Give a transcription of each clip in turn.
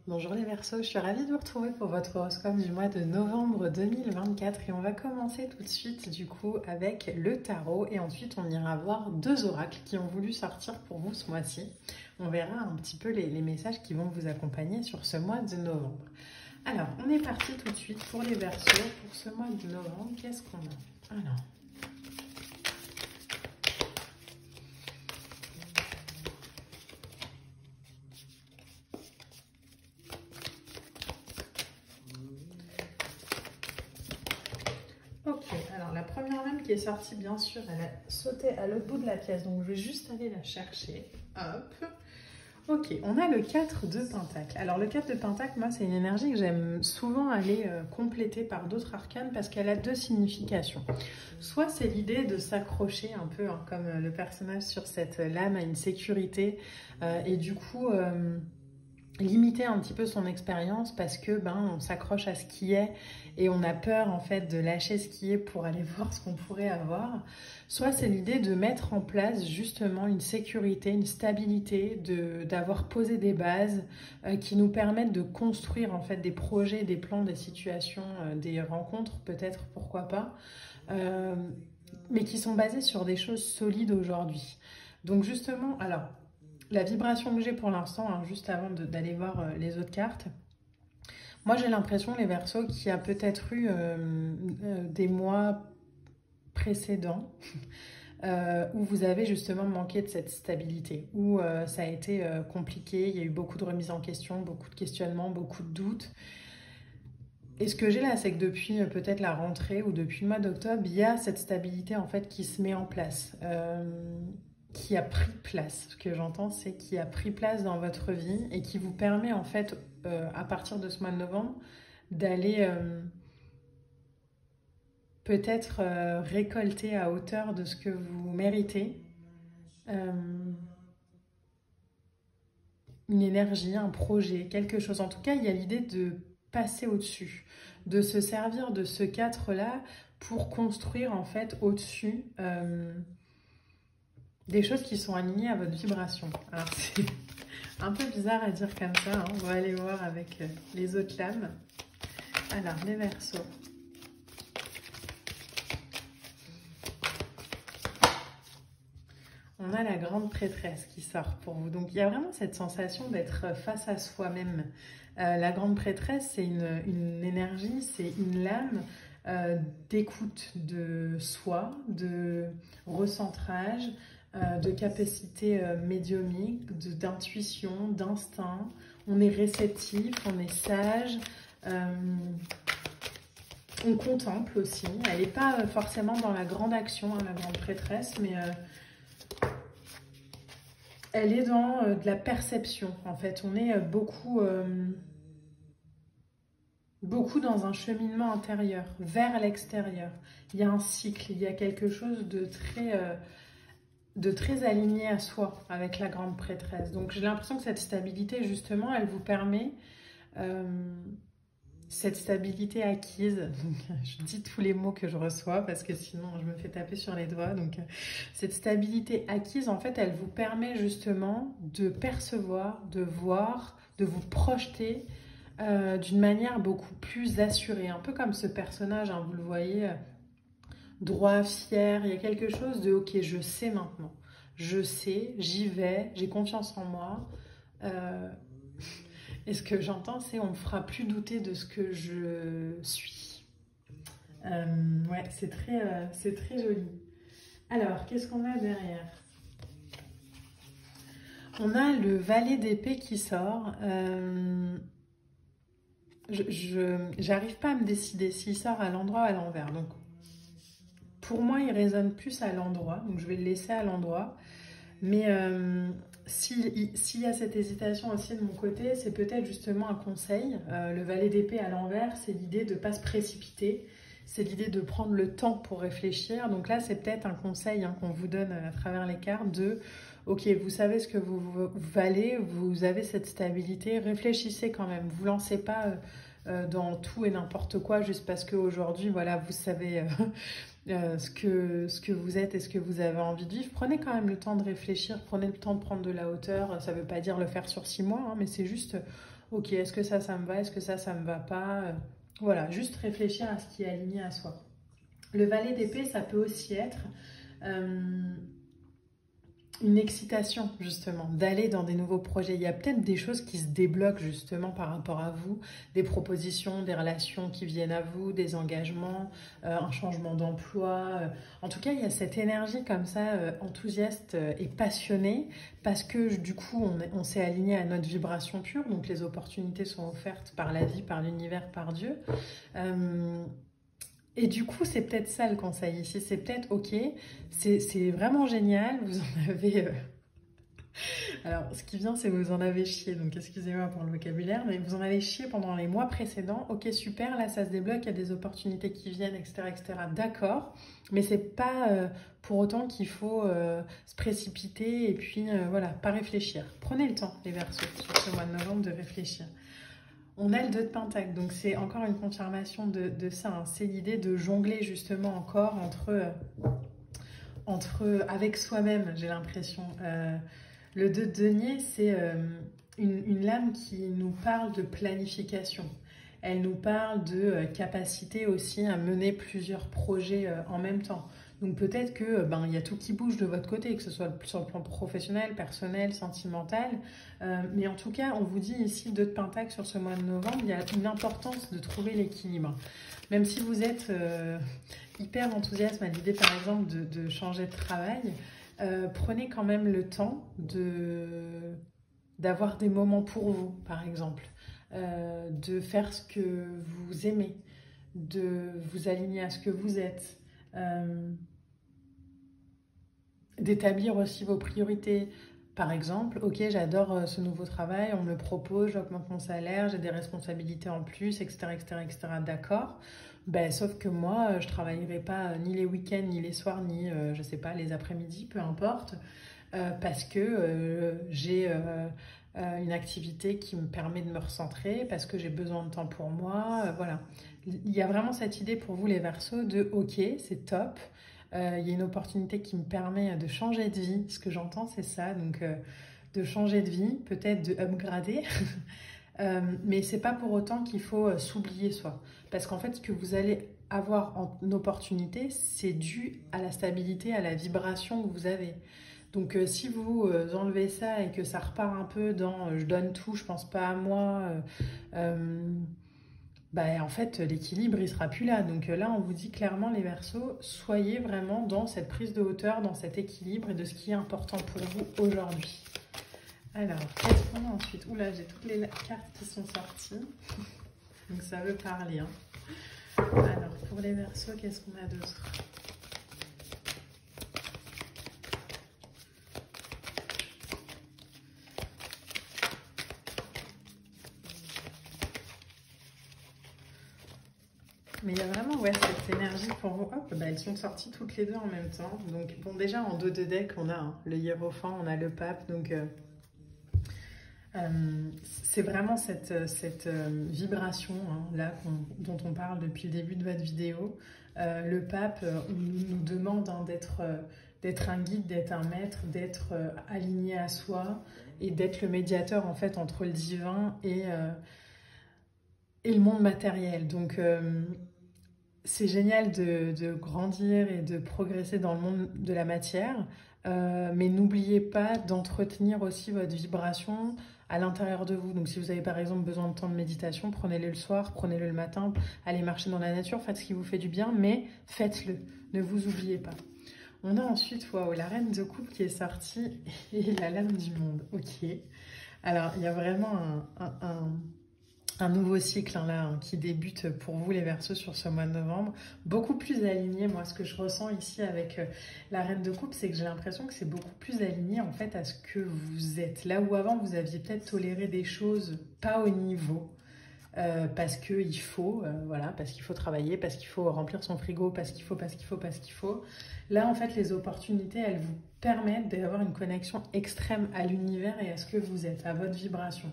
Bonjour les Verseaux, je suis ravie de vous retrouver pour votre horoscope du mois de novembre 2024 et on va commencer tout de suite du coup avec le tarot et ensuite on ira voir deux oracles qui ont voulu sortir pour vous ce mois-ci. On verra un petit peu les messages qui vont vous accompagner sur ce mois de novembre. Alors, on est parti tout de suite pour les Verseaux. Pour ce mois de novembre, qu'est-ce qu'on a? Alors... Ok, alors la première lame qui est sortie, bien sûr, elle a sauté à l'autre bout de la pièce, donc je vais juste aller la chercher. Hop. Ok, on a le 4 de Pentacle. Alors le 4 de Pentacle, moi, c'est une énergie que j'aime souvent aller compléter par d'autres arcanes parce qu'elle a deux significations. Soit c'est l'idée de s'accrocher un peu, hein, comme le personnage sur cette lame, à une sécurité et du coup... limiter un petit peu son expérience parce que on s'accroche à ce qui est et on a peur en fait de lâcher ce qui est pour aller voir ce qu'on pourrait avoir. Soit c'est l'idée de mettre en place justement une sécurité, une stabilité, d'avoir posé des bases qui nous permettent de construire en fait des projets, des plans, des situations, des rencontres peut-être, pourquoi pas, mais qui sont basées sur des choses solides aujourd'hui. Donc justement, alors la vibration que j'ai pour l'instant, hein, juste avant d'aller voir les autres cartes, moi j'ai l'impression, les Verseaux, qu'il y a peut-être eu des mois précédents où vous avez justement manqué de cette stabilité, où ça a été compliqué, il y a eu beaucoup de remises en question, beaucoup de questionnements, beaucoup de doutes. Et ce que j'ai là, c'est que depuis peut-être la rentrée ou depuis le mois d'octobre, il y a cette stabilité en fait qui se met en place. Qui a pris place. Ce que j'entends, c'est qui a pris place dans votre vie et qui vous permet en fait, à partir de ce mois de novembre, d'aller peut-être récolter à hauteur de ce que vous méritez une énergie, un projet, quelque chose. En tout cas, il y a l'idée de passer au-dessus, de se servir de ce 4-là pour construire en fait au-dessus des choses qui sont alignées à votre vibration. Alors c'est un peu bizarre à dire comme ça, hein. On va aller voir avec les autres lames. Alors les Verseaux. On a la grande prêtresse qui sort pour vous. Donc il y a vraiment cette sensation d'être face à soi-même. La grande prêtresse, c'est une énergie, c'est une lame d'écoute de soi, de recentrage, de capacité médiumnique, d'intuition, d'instinct. On est réceptif, on est sage, on contemple aussi. Elle n'est pas forcément dans la grande action, hein, la grande prêtresse, mais elle est dans de la perception. En fait, on est beaucoup dans un cheminement intérieur, vers l'extérieur. Il y a un cycle, il y a quelque chose de très aligné à soi avec la grande prêtresse. Donc j'ai l'impression que cette stabilité, justement, elle vous permet, cette stabilité acquise, je dis tous les mots que je reçois parce que sinon je me fais taper sur les doigts, donc cette stabilité acquise, en fait, elle vous permet justement de percevoir, de voir, de vous projeter d'une manière beaucoup plus assurée, un peu comme ce personnage, hein, vous le voyez, droit, fier, il y a quelque chose de « ok, je sais maintenant, je sais, j'y vais, j'ai confiance en moi ». Et ce que j'entends, c'est « on ne me fera plus douter de ce que je suis ». Ouais, c'est très joli. Alors, qu'est-ce qu'on a derrière? On a le valet d'épée qui sort. J'arrive pas à me décider s'il sort à l'endroit ou à l'envers. Donc, pour moi, il résonne plus à l'endroit. Donc, je vais le laisser à l'endroit. Mais s'il y a cette hésitation aussi de mon côté, c'est peut-être justement un conseil. Le valet d'épée à l'envers, c'est l'idée de ne pas se précipiter. C'est l'idée de prendre le temps pour réfléchir. Donc là, c'est peut-être un conseil, hein, qu'on vous donne à travers les cartes de « Ok, vous savez ce que vous valez, vous avez cette stabilité, réfléchissez quand même. Vous ne lancez pas dans tout et n'importe quoi juste parce qu'aujourd'hui, voilà, vous savez ce que vous êtes et ce que vous avez envie de vivre. Prenez quand même le temps de réfléchir, prenez le temps de prendre de la hauteur. Ça ne veut pas dire le faire sur 6 mois, hein, mais c'est juste ok, est-ce que ça me va, est-ce que ça me va pas, voilà, juste réfléchir à ce qui est aligné à soi. Le valet d'épée, ça peut aussi être une excitation, justement, d'aller dans des nouveaux projets. Il y a peut-être des choses qui se débloquent, justement, par rapport à vous, des propositions, des relations qui viennent à vous, des engagements, un changement d'emploi. En tout cas, il y a cette énergie comme ça, enthousiaste et passionnée, parce que, du coup, on s'est aligné à notre vibration pure, donc les opportunités sont offertes par la vie, par l'univers, par Dieu. Et du coup, c'est peut-être ça le conseil ici, c'est peut-être, ok, c'est vraiment génial, vous en avez... Alors, ce qui vient, c'est que vous en avez chié, donc excusez-moi pour le vocabulaire, mais vous en avez chié pendant les mois précédents, ok, super, là, ça se débloque, il y a des opportunités qui viennent, etc., etc., d'accord, mais c'est pas pour autant qu'il faut se précipiter et puis, voilà, pas réfléchir. Prenez le temps, les Verseaux, sur ce mois de novembre, de réfléchir. On a le 2 de Pentacle, donc c'est encore une confirmation de ça. Hein. C'est l'idée de jongler justement encore avec soi-même, j'ai l'impression. Le 2 de Denier, c'est une lame qui nous parle de planification. Elle nous parle de capacité aussi à mener plusieurs projets en même temps. Donc peut-être que il y a tout qui bouge de votre côté, que ce soit sur le plan professionnel, personnel, sentimental. Mais en tout cas, on vous dit ici, 2 de Pentacle sur ce mois de novembre, il y a une importance de trouver l'équilibre. Même si vous êtes hyper enthousiaste à l'idée, par exemple, de changer de travail, prenez quand même le temps d'avoir des moments pour vous, par exemple. De faire ce que vous aimez, de vous aligner à ce que vous êtes. D'établir aussi vos priorités. Par exemple, ok, j'adore ce nouveau travail, on me le propose, j'augmente mon salaire, j'ai des responsabilités en plus, etc., etc., etc. D'accord. Ben, sauf que moi, je ne travaillerai pas ni les week-ends, ni les soirs, ni, je sais pas, les après-midi, peu importe, parce que j'ai une activité qui me permet de me recentrer, parce que j'ai besoin de temps pour moi, voilà. Il y a vraiment cette idée pour vous, les Verseaux, de ok, c'est top. Il y a une opportunité qui me permet de changer de vie. Ce que j'entends, c'est ça. Donc, de changer de vie, peut-être de upgrader. Mais c'est pas pour autant qu'il faut s'oublier soi. Parce qu'en fait, ce que vous allez avoir en opportunité, c'est dû à la stabilité, à la vibration que vous avez. Donc, si vous enlevez ça et que ça repart un peu dans je donne tout, je pense pas à moi... en fait, l'équilibre, il sera plus là. Donc là, on vous dit clairement, les Verseaux, soyez vraiment dans cette prise de hauteur, dans cet équilibre et de ce qui est important pour vous aujourd'hui. Alors, qu'est-ce qu'on a ensuite? Oula, j'ai toutes les cartes qui sont sorties. Donc ça veut parler. Hein. Alors, pour les Verseaux, qu'est-ce qu'on a d'autre? Mais il y a vraiment cette énergie pour vous. Hop, elles sont sorties toutes les deux en même temps. Donc, bon, déjà en dos de deck, on a le Hiérophant, on a le Pape. Donc, c'est vraiment cette vibration là, dont on parle depuis le début de votre vidéo. Le Pape nous demande d'être un guide, d'être un maître, d'être aligné à soi et d'être le médiateur en fait entre le divin et le monde matériel. Donc, c'est génial de grandir et de progresser dans le monde de la matière, mais n'oubliez pas d'entretenir aussi votre vibration à l'intérieur de vous. Donc si vous avez par exemple besoin de temps de méditation, prenez-le le soir, prenez-le le matin, allez marcher dans la nature, faites ce qui vous fait du bien, mais faites-le, ne vous oubliez pas. On a ensuite la reine de coupe qui est sortie et la lame du monde. Ok, alors il y a vraiment un nouveau cycle là, qui débute pour vous les Verseaux sur ce mois de novembre, beaucoup plus aligné. Moi, ce que je ressens ici avec la Reine de Coupe, c'est que j'ai l'impression que c'est beaucoup plus aligné en fait à ce que vous êtes. Là où avant, vous aviez peut-être toléré des choses pas au niveau, parce qu'il faut, voilà, parce qu'il faut travailler, parce qu'il faut remplir son frigo, parce qu'il faut. Là, en fait, les opportunités, elles vous permettent d'avoir une connexion extrême à l'univers et à ce que vous êtes, à votre vibration.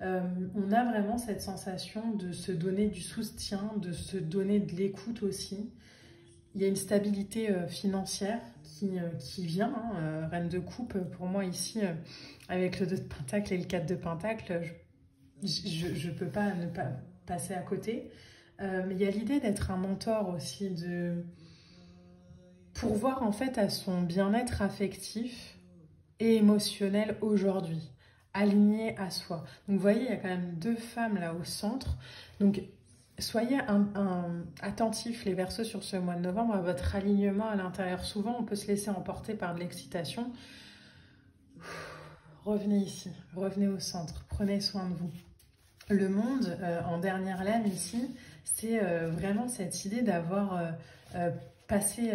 On a vraiment cette sensation de se donner du soutien, de se donner de l'écoute aussi. Il y a une stabilité financière qui vient. Reine de coupe, pour moi ici, avec le 2 de Pentacle et le 4 de Pentacle, je ne peux pas ne pas passer à côté. Mais il y a l'idée d'être un mentor aussi, de pourvoir en fait à son bien-être affectif et émotionnel aujourd'hui, aligné à soi. Donc vous voyez, il y a quand même deux femmes là au centre. Donc soyez attentifs les Verseaux sur ce mois de novembre à votre alignement à l'intérieur. Souvent on peut se laisser emporter par de l'excitation. Revenez ici, revenez au centre, prenez soin de vous. Le monde, en dernière lame ici, c'est vraiment cette idée d'avoir passé,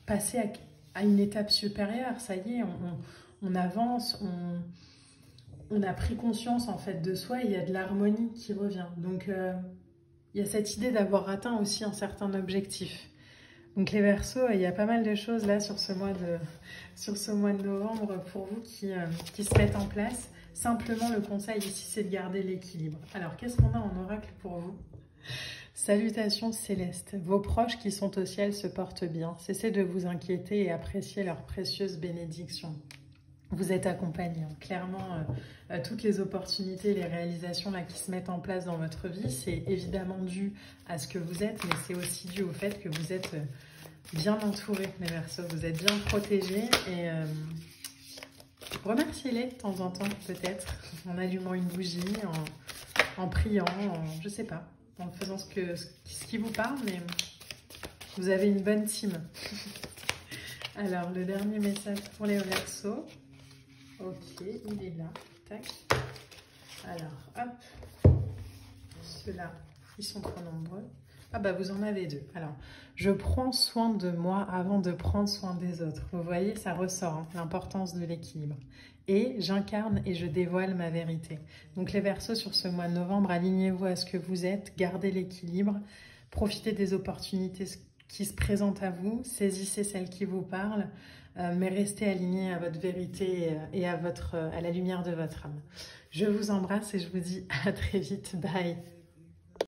passé à une étape supérieure. Ça y est, on avance, on a pris conscience en fait de soi et il y a de l'harmonie qui revient. Donc il y a cette idée d'avoir atteint aussi un certain objectif. Donc les Verseaux, il y a pas mal de choses là sur ce mois de novembre pour vous qui se mettent en place. Simplement, le conseil ici, c'est de garder l'équilibre. Alors, qu'est-ce qu'on a en oracle pour vous? Salutations célestes. Vos proches qui sont au ciel se portent bien. Cessez de vous inquiéter et appréciez leurs précieuses bénédictions. Vous êtes accompagnés. Clairement, toutes les opportunités, les réalisations là, qui se mettent en place dans votre vie, c'est évidemment dû à ce que vous êtes, mais c'est aussi dû au fait que vous êtes bien entourés, les Verseaux. Vous êtes bien protégés et remerciez-les de temps en temps, peut-être, en allumant une bougie, en priant, je sais pas, en faisant ce qui vous parle, mais vous avez une bonne team. Alors, le dernier message pour les Verseaux. Ok, il est là. Tac. Alors, hop. Ceux-là, ils sont trop nombreux. Ah bah, vous en avez deux. Alors, je prends soin de moi avant de prendre soin des autres. Vous voyez, ça ressort, hein, l'importance de l'équilibre. Et j'incarne et je dévoile ma vérité. Donc, les Verseaux, sur ce mois de novembre, alignez-vous à ce que vous êtes, gardez l'équilibre, profitez des opportunités qui se présentent à vous, saisissez celles qui vous parlent, mais restez alignés à votre vérité et à la lumière de votre âme. Je vous embrasse et je vous dis à très vite. Bye.